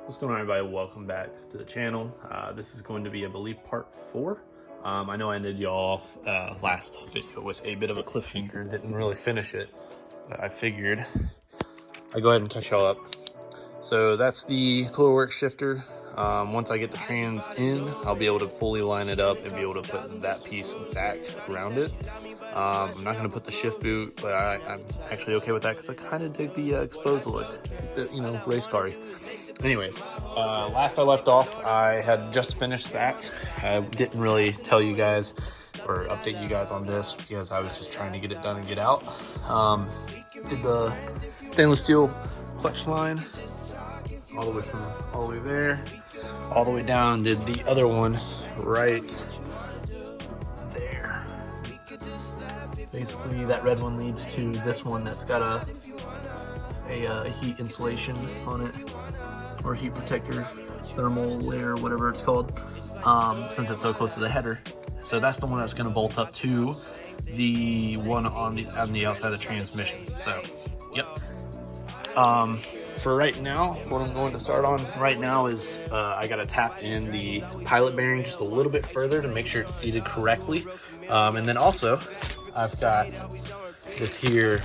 What's going on, everybody? Welcome back to the channel. This is going to be, I believe, part 4. I know I ended y'all off last video with a bit of a cliffhanger, didn't really finish it, but I figured I'd go ahead and catch y'all up. So that's the Coolerworks shifter. Once I get the trans in, I'll be able to fully line it up and be able to put that piece back around it. I'm not going to put the shift boot, but I'm actually okay with that because I kind of dig the exposed look. It's like the, race car-y. Anyways, last I left off, I had just finished that. I didn't really tell you guys or update you guys on this because I was just trying to get it done and get out. Did the stainless steel clutch line all the way there, all the way down. Did the other one right there. Basically, that red one leads to this one that's got a heat insulation on it, or heat protector, thermal layer, whatever it's called, since it's so close to the header. So that's the one that's going to bolt up to the one on the outside of the transmission. So, yep. For right now, what I'm going to start on right now is I got to tap in the pilot bearing just a little bit further to make sure it's seated correctly. And then also, I've got this here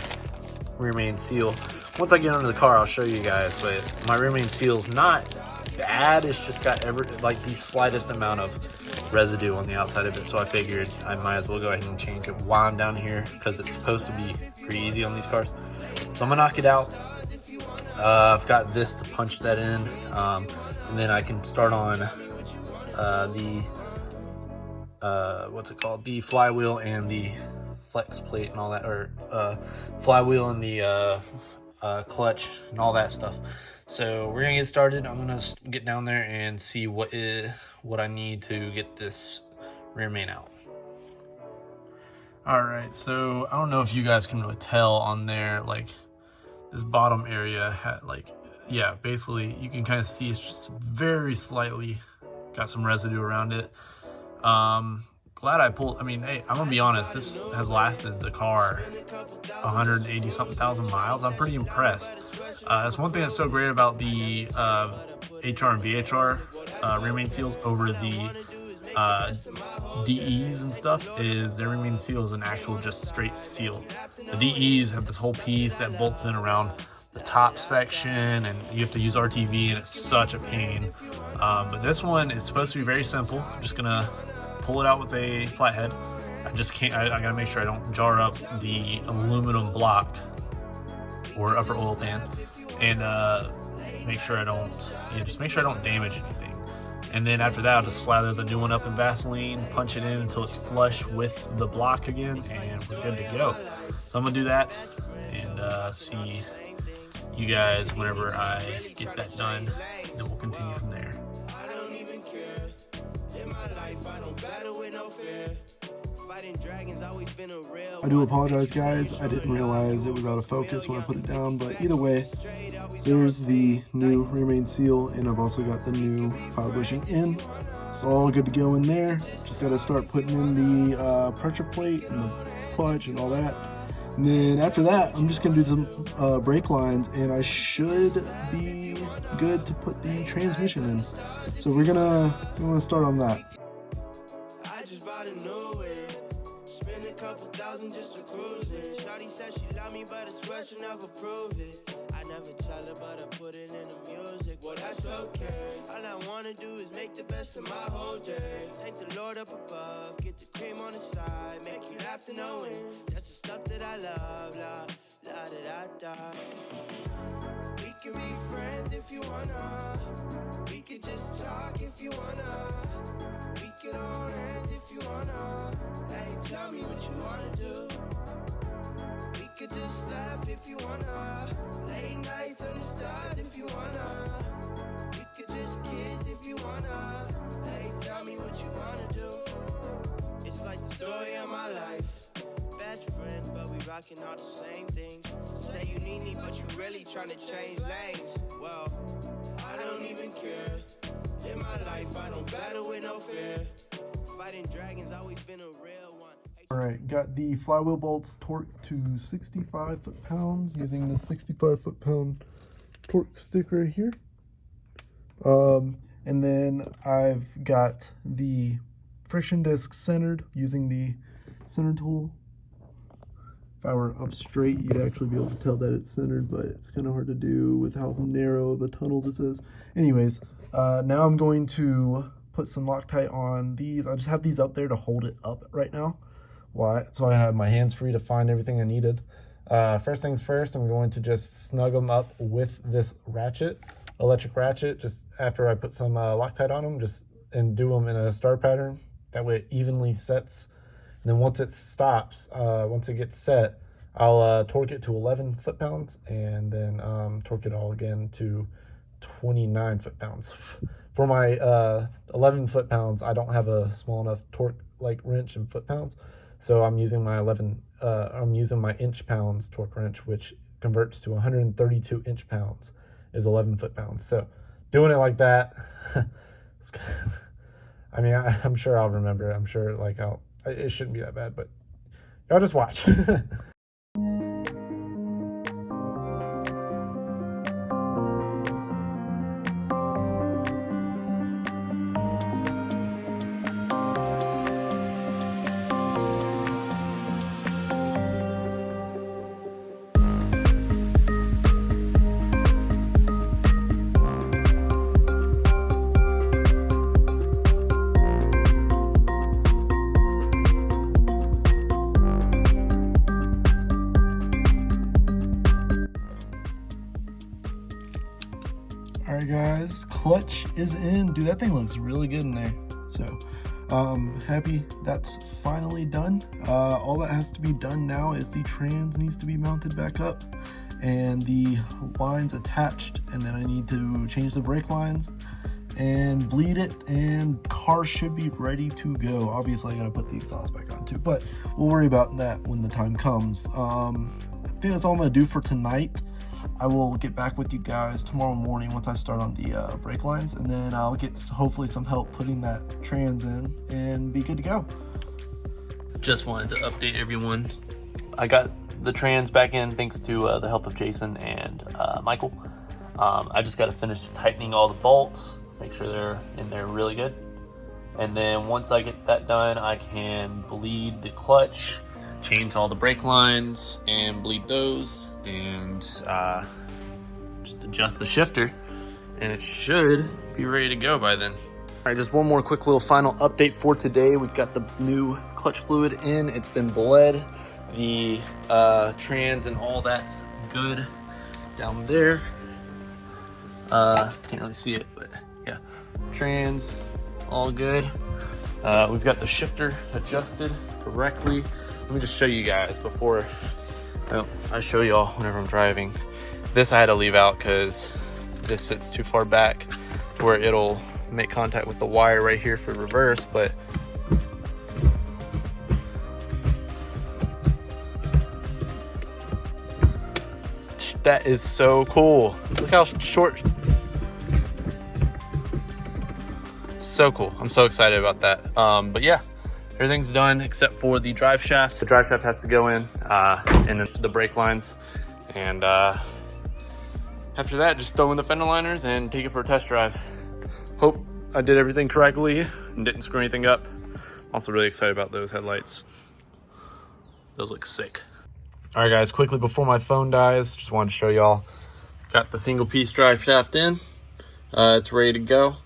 rear main seal. Once I get under the car, I'll show you guys, but my rear main seal is not bad. It's just got the slightest amount of residue on the outside of it. So I figured I might as well go ahead and change it while I'm down here because it's supposed to be pretty easy on these cars. So I'm gonna knock it out. I've got this to punch that in, and then I can start on the what's it called? The flywheel and the flex plate and all that, or flywheel and the clutch and all that stuff. So we're gonna get started. I'm gonna get down there and see what I need to get this rear main out. All right, so I don't know if you guys can really tell on there, like this bottom area had basically you can kind of see it's just very slightly got some residue around it. Glad I pulled. I mean, hey, I'm gonna be honest, this has lasted the car 180 something thousand miles. I'm pretty impressed. That's one thing that's so great about the HR and VHR rear main seals over the DEs and stuff, is their rear main seal is an actual just straight seal. The DEs have this whole piece that bolts in around the top section, and you have to use RTV, and it's such a pain. But this one is supposed to be very simple. I'm just gonna pull it out with a flathead. I just can't. I gotta make sure I don't jar up the aluminum block or upper oil pan, and make sure I don't. Just make sure I don't damage anything. And then after that, I'll just slather the new one up in Vaseline, punch it in until it's flush with the block again, and we're good to go. So I'm gonna do that and see you guys whenever I get that done, and then we'll continue from there. I do apologize, guys. I didn't realize it was out of focus when I put it down, but either way, there's the new rear main seal, and I've also got the new pilot bushing in. It's all good to go in there. Just got to start putting in the pressure plate and the clutch and all that. And then after that, I'm just going to do some brake lines, and I should be good to put the transmission in. So we're gonna start on that. Couple thousand just to cruise it. Shawty said she love me, but I swear she never prove it. I never tell her, but I put it in the music. Well, that's okay. All I wanna do is make the best of my whole day. Thank the Lord up above, get the cream on the side, make you laugh to no end. That's the stuff that I love, la da da da. We can be friends if you wanna. We could just talk if you wanna. We could hold hands if you wanna. Hey, tell me what you wanna do. We could just laugh if you wanna. Late nights under stars if you wanna. We could just kiss if you wanna. Hey, tell me what you wanna do. It's like the story of my life. Best friends, but we rocking all the same things. Say you need me, but you really tryna change lanes. Well, I don't even care. In my life, I don't battle with no fear. Fighting dragons always been a real one. Alright, got the flywheel bolts torqued to 65 foot-pounds using the 65 foot-pound torque stick right here. And then I've got the friction disc centered using the center tool. If I were up straight, you'd actually be able to tell that it's centered, but it's kind of hard to do with how narrow of a tunnel this is. Anyways, now I'm going to put some Loctite on these. I just have these up there to hold it up right now. Why? So I have my hands free to find everything I needed. First things first, I'm going to just snug them up with this ratchet, electric ratchet, just after I put some Loctite on them, and do them in a star pattern. That way it evenly sets. And then once it stops, once it gets set, I'll torque it to 11 foot-pounds and then torque it all again to 29 foot-pounds. For my 11 foot-pounds, I don't have a small enough torque like wrench in foot-pounds. So I'm using my inch-pounds torque wrench, which converts to 132 inch-pounds is 11 foot-pounds. So doing it like that, I mean, I'm sure I'll remember it. I'm sure it shouldn't be that bad, but y'all just watch. Alright guys, clutch is in. Dude, that thing looks really good in there. So, happy that's finally done. All that has to be done now is the trans needs to be mounted back up and the lines attached, and then I need to change the brake lines and bleed it, and car should be ready to go. Obviously I gotta put the exhaust back on too, but we'll worry about that when the time comes. I think that's all I'm gonna do for tonight. I will get back with you guys tomorrow morning once I start on the brake lines, and then I'll get hopefully some help putting that trans in and be good to go. Just wanted to update everyone. I got the trans back in thanks to the help of Jason and Michael. I just got to finish tightening all the bolts, make sure they're in there really good. And then once I get that done, I can bleed the clutch, change all the brake lines and bleed those, and just adjust the shifter, and it should be ready to go by then. All right, just one more quick little final update for today. We've got the new clutch fluid in. It's been bled. The trans and all that's good down there. Can't really see it, but yeah, trans all good. We've got the shifter adjusted correctly. Let me just show you guys before I show y'all whenever I'm driving. This I had to leave out because this sits too far back to where it'll make contact with the wire right here for reverse, but that is so cool. Look how short. So cool. I'm so excited about that. But yeah, everything's done except for the drive shaft. The drive shaft has to go in, and then the brake lines. And after that, just throw in the fender liners and take it for a test drive. Hope I did everything correctly and didn't screw anything up. Also really excited about those headlights. Those look sick. All right, guys, quickly before my phone dies, just wanted to show y'all. Got the single piece drive shaft in. It's ready to go.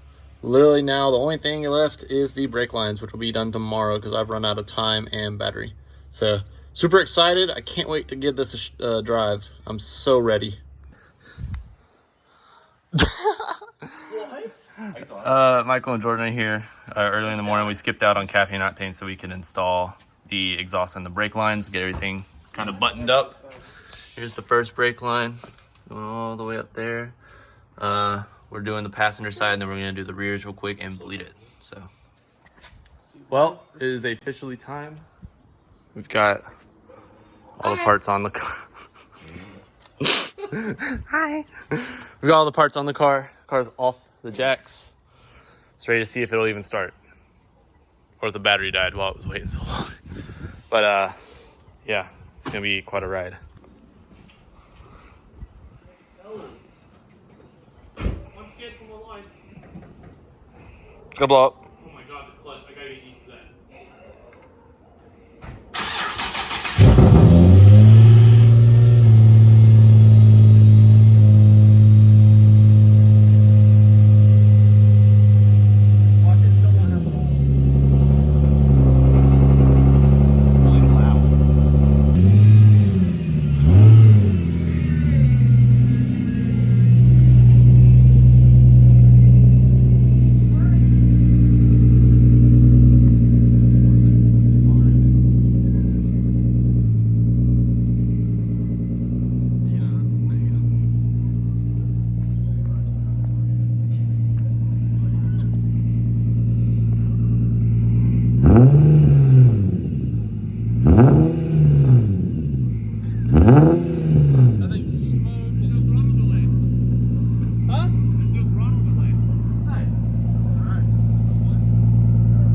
Literally now, the only thing left is the brake lines, which will be done tomorrow because I've run out of time and battery. So super excited. I can't wait to give this a drive. I'm so ready. Michael and Jordan are here. Early in the morning, we skipped out on caffeine and octane so we can install the exhaust and the brake lines, get everything kind of buttoned up. Here's the first brake line going all the way up there. We're doing the passenger side, and then we're gonna do the rears real quick and bleed it. So, well, it is officially time. We've got all the parts on the car. Hi. We've got all the parts on the car. Car's off the jacks. It's ready to see if it'll even start, or if the battery died while it was waiting so long. But yeah, it's gonna be quite a ride. can't pull the line. It's gonna blow up. Oh my god, the clutch. I gotta get used to that.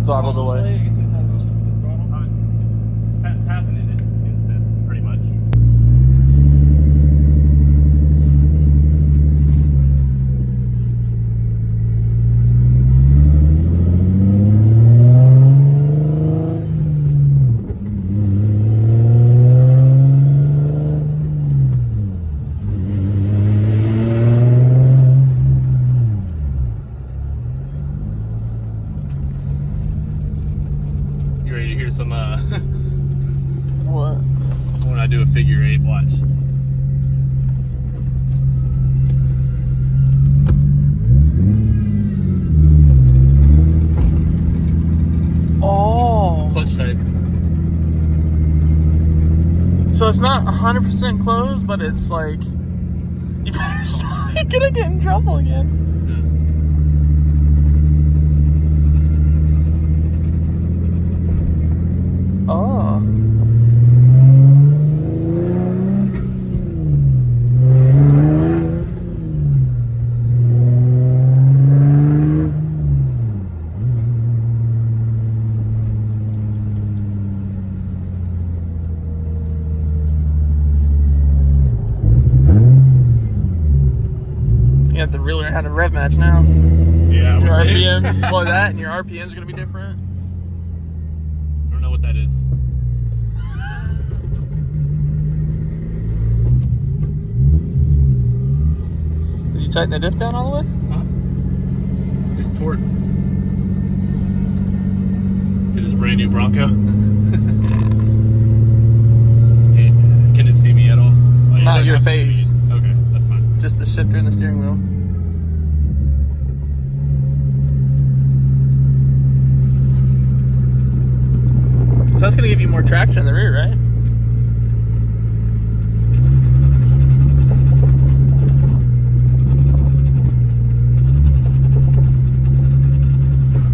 Throttle delay. I was tapping it instant, pretty much. You ready to hear some, What? when I do a figure eight, watch. Oh. Clutch type. So it's not 100% closed, but it's like, you better stop. You're gonna get in trouble again. Oh. You have to really learn how to rev match now. Yeah, Your with this. RPMs, well, that and your RPMs are gonna be different. I don't know what that is. Did you tighten the diff down all the way? Huh? It's torque. It is a brand new Bronco. Hey, can it see me at all? Oh, you Not don't your have to face. see me. Okay, that's fine. Just the shifter and the steering wheel. So that's gonna give you more traction in the rear, right?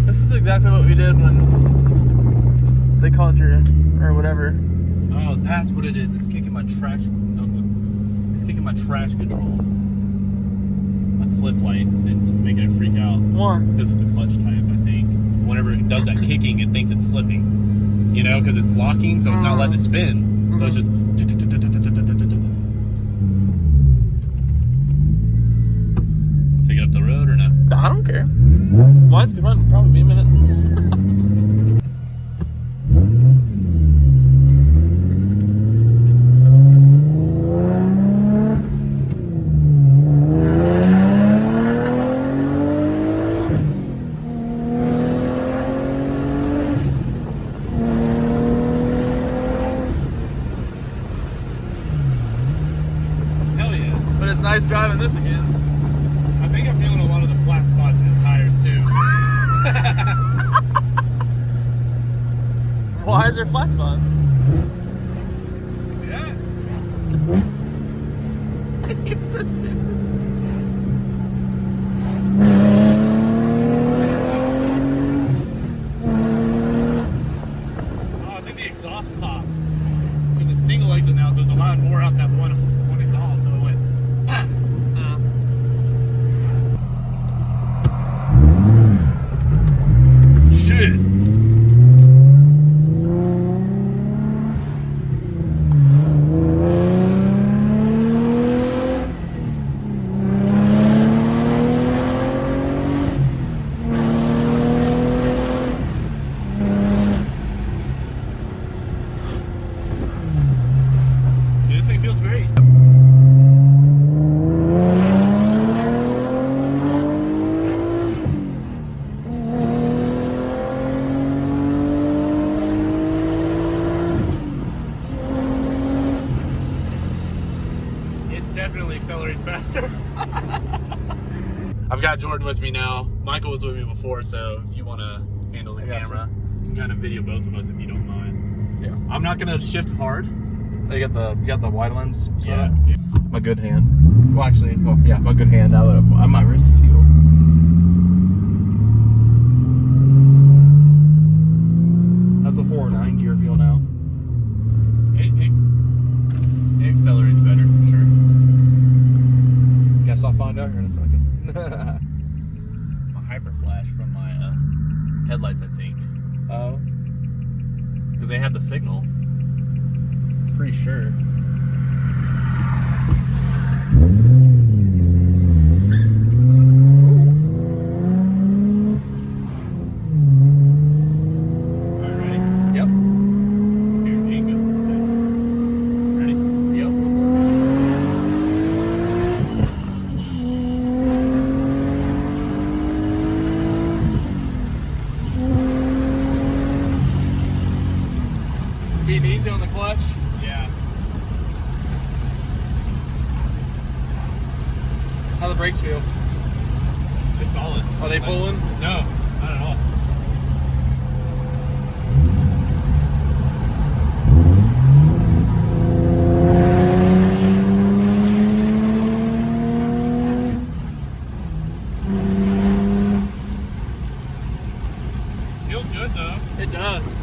This is exactly what we did when they called your, or whatever. Oh, that's what it is. It's kicking my trash. It's kicking my trash control. My slip light. It's making it freak out. Why? Because it's a clutch type, I think. Whenever it does that kicking, it thinks it's slipping. You know, because it's locking, so it's not letting it spin. So it's just. Take it up the road or no? I don't care. Mine's gonna run probably a minute. Hell yeah. But it's nice driving this again. I think I'm feeling a lot of the flat spots in the tires too. Why is there flat spots? See that? You're so stupid. Oh, I think the exhaust popped. Because it's single exit now, so it's allowing more out that one exhaust. So it went. Shit. I've got Jordan with me now. Michael was with me before, so if you want to handle the camera, you can kind of video both of us if you don't mind. Yeah. I'm not gonna shift hard. You got the wide lens. Yeah. My good hand. Well, actually, yeah, my good hand. My wrist is healed. How's the 409 gear feel now? It accelerates better for sure. Guess I'll find out here in a second. My hyper flash from my headlights, I think, Oh. because they have the signal. Pretty sure. Alright, ready? Yep. Here, there you go. Ready? Yep. Being easy on the clutch. Yeah. How the brakes feel? They're solid. Are they pulling? No, not at all. Feels good though. It does.